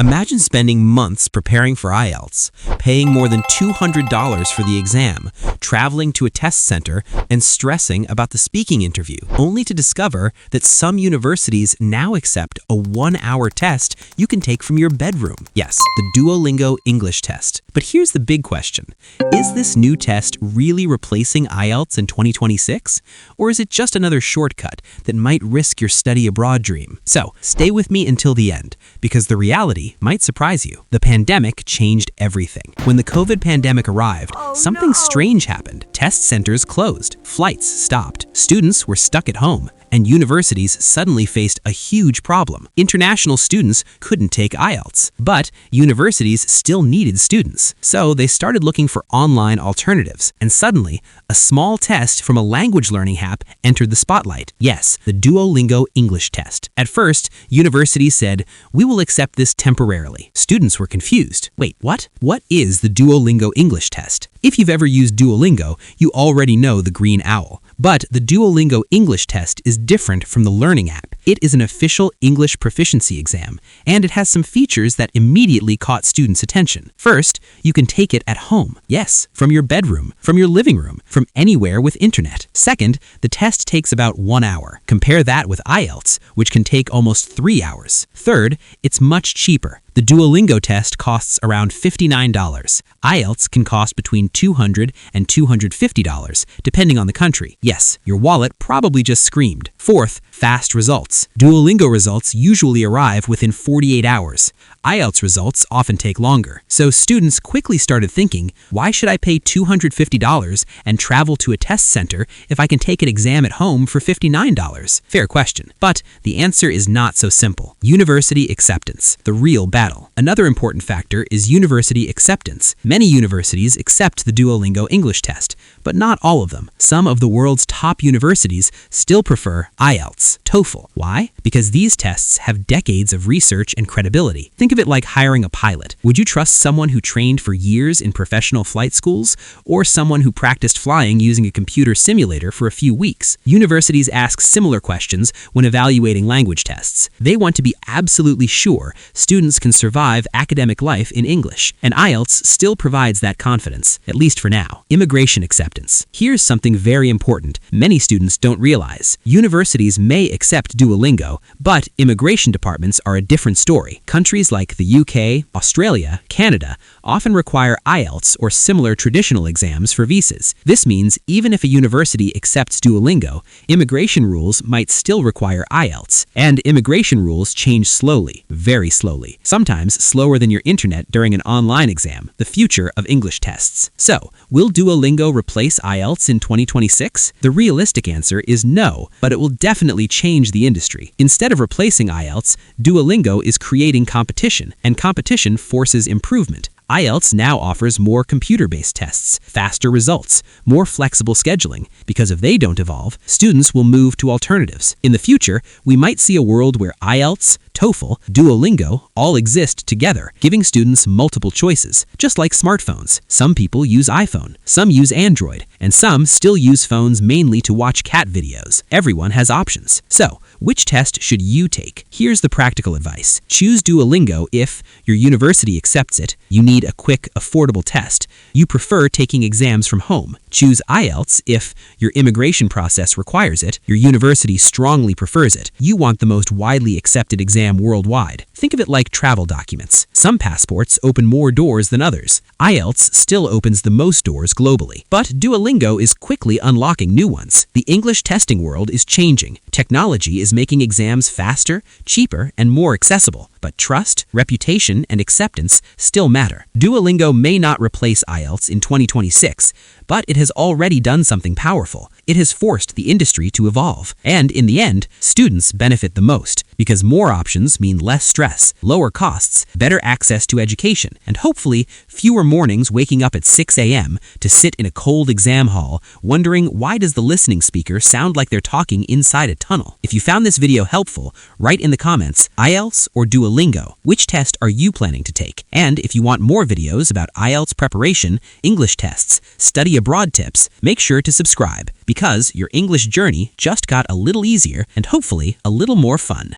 Imagine spending months preparing for IELTS, paying more than $200 for the exam, traveling to a test center, and stressing about the speaking interview, only to discover that some universities now accept a 1-hour test you can take from your bedroom. Yes, the Duolingo English Test. But here's the big question. Is this new test really replacing IELTS in 2026? Or is it just another shortcut that might risk your study abroad dream? So, stay with me until the end, because the reality might surprise you. The pandemic changed everything. When the COVID pandemic arrived, something strange happened. Test centers closed, flights stopped, students were stuck at home, and universities suddenly faced a huge problem. International students couldn't take IELTS, but universities still needed students. So they started looking for online alternatives, and suddenly, a small test from a language learning app entered the spotlight. Yes, the Duolingo English Test. At first, universities said, "We will accept this temporarily." Students were confused. Wait, what? What is the Duolingo English Test? If you've ever used Duolingo, you already know the green owl. But the Duolingo English Test is different from the learning app. It is an official English proficiency exam, and it has some features that immediately caught students' attention. First, you can take it at home. Yes, from your bedroom, from your living room, from anywhere with internet. Second, the test takes about 1 hour. Compare that with IELTS, which can take almost 3 hours. Third, it's much cheaper. The Duolingo test costs around $59. IELTS can cost between $200 and $250, depending on the country. Yes, your wallet probably just screamed. Fourth, fast results. Duolingo results usually arrive within 48 hours. IELTS results often take longer. So students quickly started thinking, why should I pay $250 and travel to a test center if I can take an exam at home for $59? Fair question. But the answer is not so simple. University acceptance, the real battle. Another important factor is university acceptance. Many universities accept the Duolingo English Test, but not all of them. Some of the world's top universities still prefer IELTS, TOEFL. Why? Because these tests have decades of research and credibility. Think of it like hiring a pilot. Would you trust someone who trained for years in professional flight schools, or someone who practiced flying using a computer simulator for a few weeks? Universities ask similar questions when evaluating language tests. They want to be absolutely sure students can survive academic life in English, and IELTS still provides that confidence, at least for now. Immigration acceptance. Here's something very important many students don't realize. Universities may accept Duolingo, but immigration departments are a different story. Countries like the UK, Australia, Canada often require IELTS or similar traditional exams for visas. This means even if a university accepts Duolingo, immigration rules might still require IELTS, and immigration rules change slowly, very slowly, sometimes slower than your internet during an online exam, the future of English tests. So, will Duolingo replace IELTS in 2026? The realistic answer is no, but it will definitely change the industry. Instead of replacing IELTS, Duolingo is creating competition, and competition forces improvement. IELTS now offers more computer-based tests, faster results, more flexible scheduling, because if they don't evolve, students will move to alternatives. In the future, we might see a world where IELTS, TOEFL, Duolingo all exist together, giving students multiple choices, just like smartphones. Some people use iPhone, some use Android, and some still use phones mainly to watch cat videos. Everyone has options. So, which test should you take? Here's the practical advice. Choose Duolingo if your university accepts it, you need a quick, affordable test, you prefer taking exams from home. Choose IELTS if your immigration process requires it, your university strongly prefers it, you want the most widely accepted exam worldwide. Think of it like travel documents. Some passports open more doors than others. IELTS still opens the most doors globally, but Duolingo is quickly unlocking new ones. The English testing world is changing. Technology is making exams faster, cheaper, and more accessible. But trust, reputation, and acceptance still matter. Duolingo may not replace IELTS in 2026, but it has already done something powerful. It has forced the industry to evolve. And in the end, students benefit the most, because more options mean less stress, lower costs, better access to education, and hopefully fewer mornings waking up at 6 a.m. to sit in a cold exam hall wondering why does the listening speaker sound like they're talking inside a tunnel. If you found this video helpful, write in the comments IELTS or Duolingo. Which test are you planning to take? And if you want more videos about IELTS preparation, English tests, study abroad tips, make sure to subscribe, because your English journey just got a little easier and hopefully a little more fun.